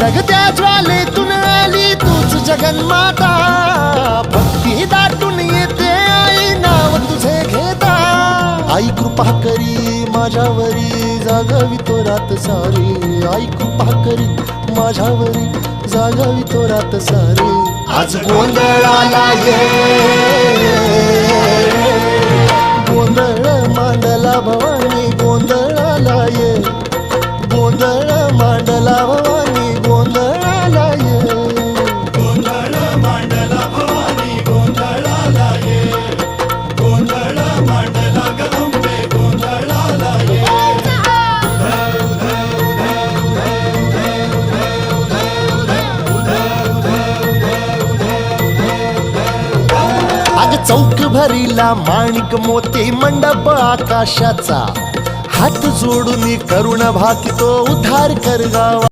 जगत्या ज्वालेतून आली तूच जगन्माता, भक्ती दाटून येते आई नाव तुझे घेता। आई कृपा करी माझ्यावरी जागावी तो रात सारी, आई कृपा करी माझ्यावरी जागावी तो रात सारी। आज गोंधळाला ये, गोंधळ मांडला भवानी गोंधळाला ये, गोंधळ मांडला भवानी गोंधळाला ये, गोंधळ मांडला भवानी गोंधळाला ये, गोंधळ मांडला गंबे गोंधळाला ये। अग चौक भरीला माणिक मोती मंडप आकाशाचा, हात जोडून करुण भाकितो उद्धार कर गावा।